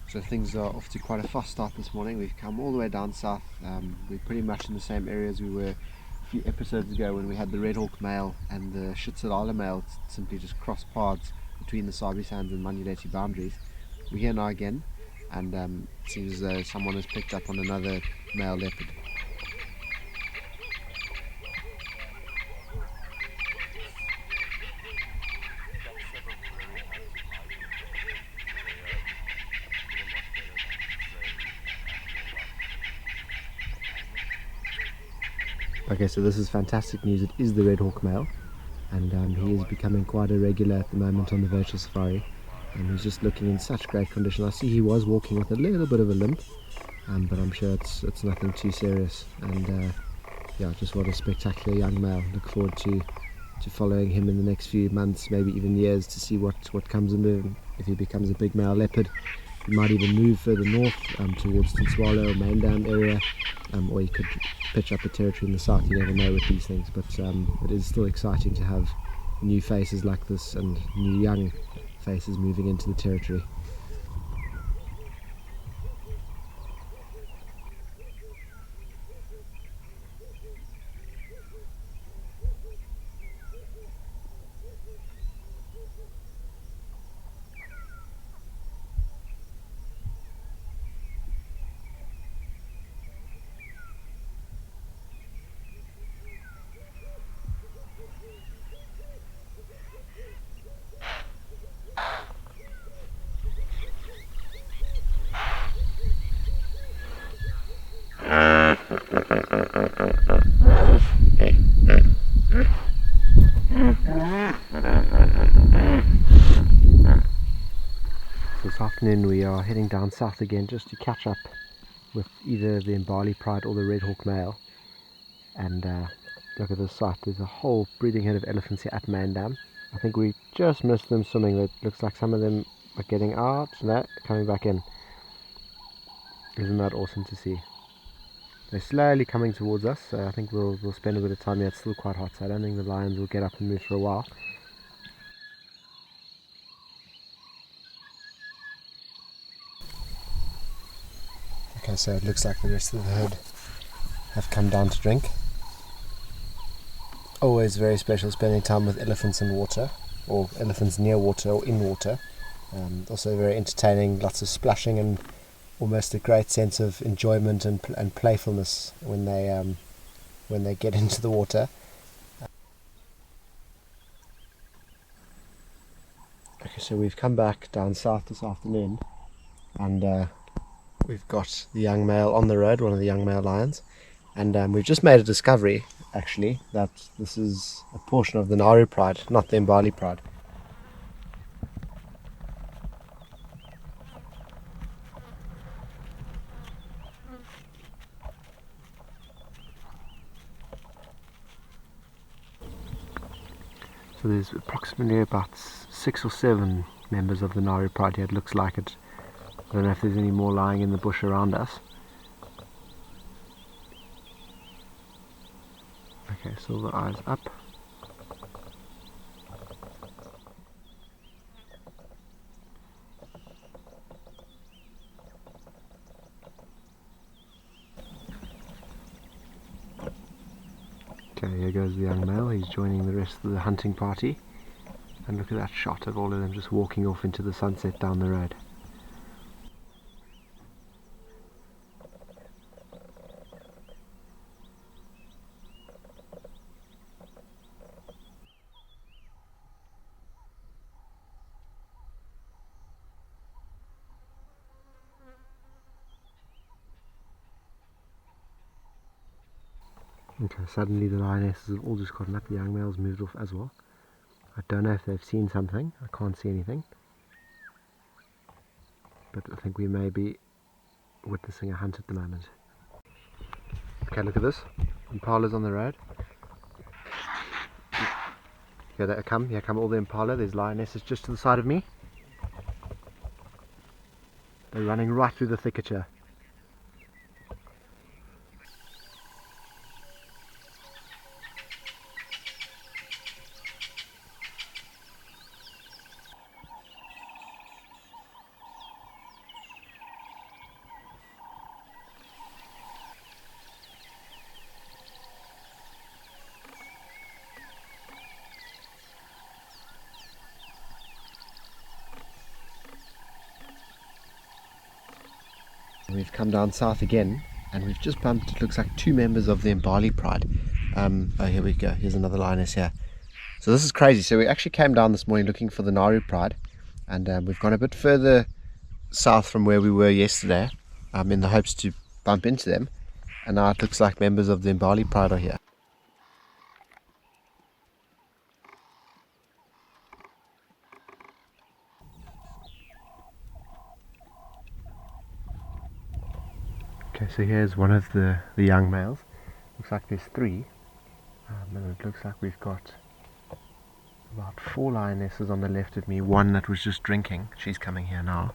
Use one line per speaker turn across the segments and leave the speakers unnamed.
So things are off to quite a fast start this morning. We've come all the way down south. We're pretty much in the same area as we were a few episodes ago when we had the Red Hawk male and the Shitsalala male simply just cross paths between the Sabi Sands and Manuleti boundaries. We're here now again, and it seems as though someone has picked up on another male leopard. Okay, so this is fantastic news. It is the Red Hawk male, and he is becoming quite a regular at the moment on the virtual safari, and he's just looking in such great condition. I see he was walking with a little bit of a limp, but I'm sure it's nothing too serious. And yeah, just what a spectacular young male. Look forward to following him in the next few months, maybe even years, to see what comes of him. If he becomes a big male leopard, he might even move further north towards Tinswalo or Maindam area, or he could pitch up a territory in the south. You never know with these things, but it is still exciting to have new faces like this and new young faces moving into the territory. This afternoon we are heading down south again just to catch up with either the Imbali Pride or the Red Hawk male. And look at this site, there's a whole breeding head of elephants here at Maindam. I think we just missed them swimming. It looks like some of them are getting out and they're coming back in. Isn't that awesome to see? They're slowly coming towards us, so I think we'll spend a bit of time here. It's still quite hot, so I don't think the lions will get up and move for a while. Okay, so it looks like the rest of the herd have come down to drink. Always very special spending time with elephants in water, or elephants near water or in water. Also very entertaining, lots of splashing and almost a great sense of enjoyment and playfulness when they get into the water. Okay, so we've come back down south this afternoon, and we've got the young male on the road, one of the young male lions, and we've just made a discovery actually that this is a portion of the Nauru Pride, not the Imbali Pride. So there's approximately about 6 or 7 members of the Nauru Pride here, it looks like it. I don't know if there's any more lying in the bush around us. Okay, silver eyes up. Okay, here goes the young male. He's joining the rest of the hunting party. And look at that shot of all of them just walking off into the sunset down the road. Okay, suddenly the lionesses have all just gotten up, the young males moved off as well. I don't know if they've seen something. I can't see anything. But I think we may be witnessing a hunt at the moment. Okay, look at this. Impala's on the road. Here come all the impala. There's lionesses just to the side of me. They're running right through the thicket here. We've come down south again, and we've just bumped, it looks like, 2 members of the Imbali pride. Oh, here we go. Here's another lioness here. So this is crazy. So we actually came down this morning looking for the Naru pride, and we've gone a bit further south from where we were yesterday, in the hopes to bump into them. And now it looks like members of the Imbali pride are here. Okay, so here's one of the young males. Looks like there's 3, and it looks like we've got about 4 lionesses on the left of me. One that was just drinking, she's coming here now.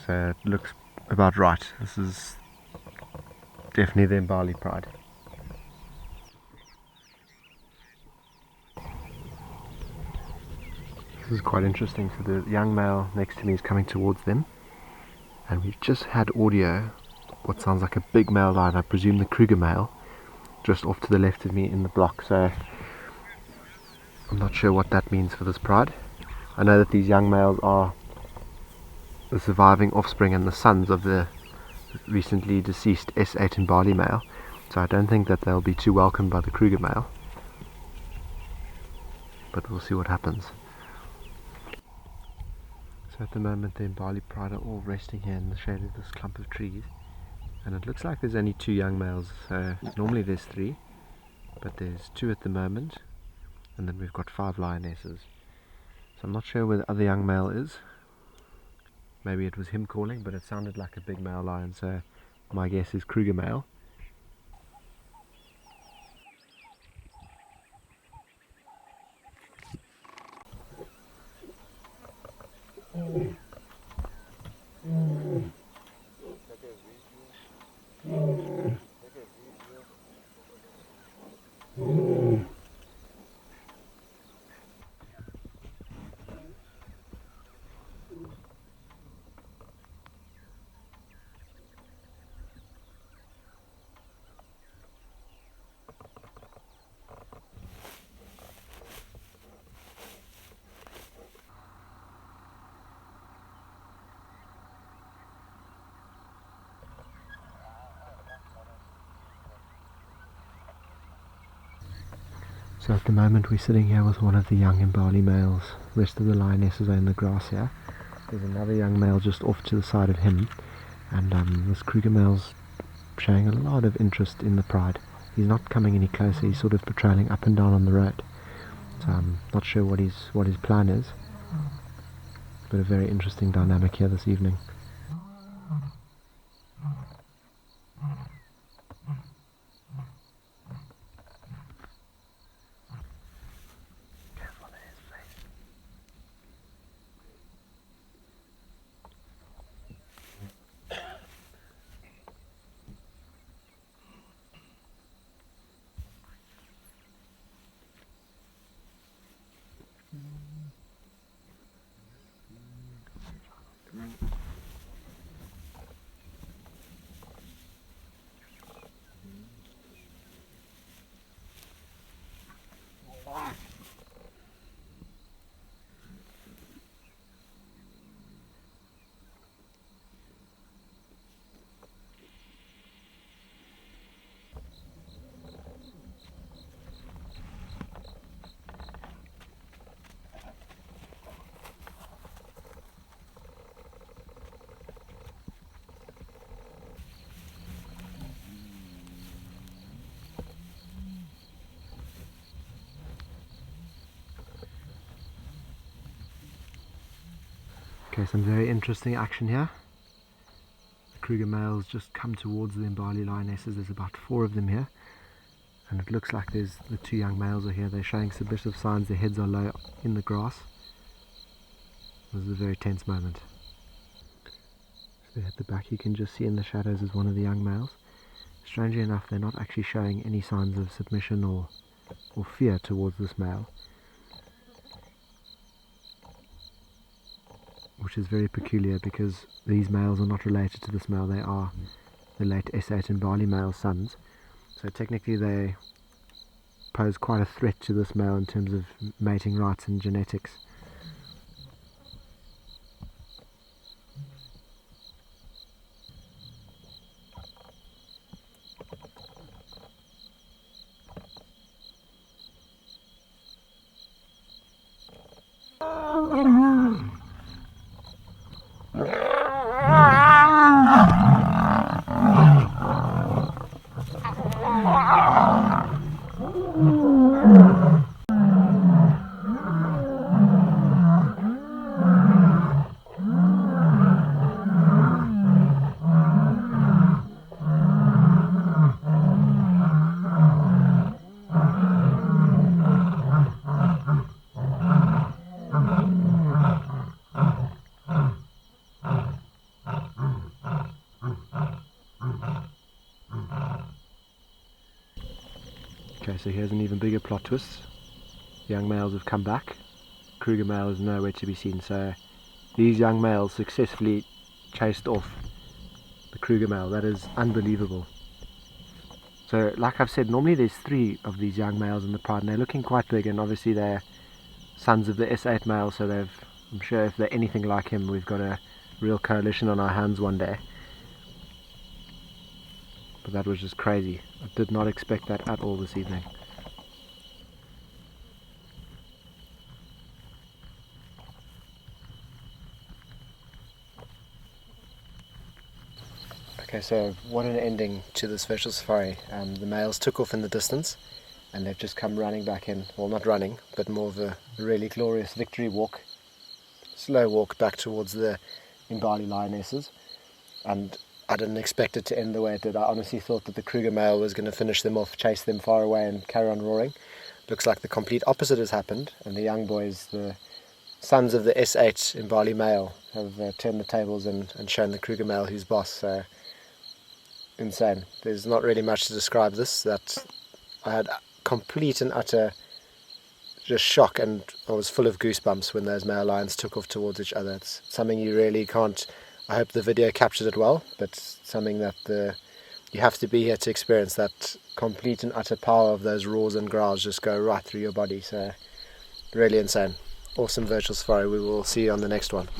So it looks about right. This is definitely the Imbali pride. This is quite interesting. So the young male next to me is coming towards them, and we've just had audio, what sounds like a big male lion, I presume the Kruger male, just off to the left of me in the block. So I'm not sure what that means for this pride. I know that these young males are the surviving offspring and the sons of the recently deceased S8 Imbali male, so I don't think that they'll be too welcomed by the Kruger male, but we'll see what happens. So at the moment the Imbali pride are all resting here in the shade of this clump of trees, and it looks like there's only 2 young males. So normally there's 3, but there's 2 at the moment, and then we've got 5 lionesses. So I'm not sure where the other young male is. Maybe it was him calling, but it sounded like a big male lion, so my guess is Kruger male. So at the moment we're sitting here with one of the young Imbali males. The rest of the lionesses are in the grass here. There's another young male just off to the side of him, and this Kruger male's showing a lot of interest in the pride. He's not coming any closer, he's sort of patrolling up and down on the road. So I'm not sure what his plan is, but a very interesting dynamic here this evening. Okay, some very interesting action here. The Kruger males just come towards the Imbali lionesses. There's about 4 of them here, and it looks like there's the 2 young males are here. They're showing submissive signs. Their heads are low in the grass. This is a very tense moment. So at the back you can just see in the shadows is one of the young males. Strangely enough, they're not actually showing any signs of submission or fear towards this male, which is very peculiar because these males are not related to this male. They are the late S8 Imbali male sons, so technically they pose quite a threat to this male in terms of mating rights and genetics. Okay, so here's an even bigger plot twist. The young males have come back. Kruger male is nowhere to be seen, so these young males successfully chased off the Kruger male. That is unbelievable. So like I've said, normally there's 3 of these young males in the pride, and they're looking quite big, and obviously they're sons of the S8 male, so I'm sure if they're anything like him, we've got a real coalition on our hands one day. But that was just crazy. I did not expect that at all this evening. Okay, so what an ending to this virtual safari. The males took off in the distance, and they've just come running back in. Well, not running, but more of a really glorious victory walk. Slow walk back towards the Imbali lionesses. And I didn't expect it to end the way it did. I honestly thought that the Kruger male was going to finish them off, chase them far away and carry on roaring. Looks like the complete opposite has happened, and the young boys, the sons of the S8 Imbali male, have turned the tables and shown the Kruger male who's boss. So insane. There's not really much to describe this. That I had complete and utter just shock, and I was full of goosebumps when those male lions took off towards each other. It's something you really can't. I hope the video captured it well, but something that you have to be here to experience. That complete and utter power of those roars and growls just go right through your body. So really insane. Awesome virtual safari. We will see you on the next one.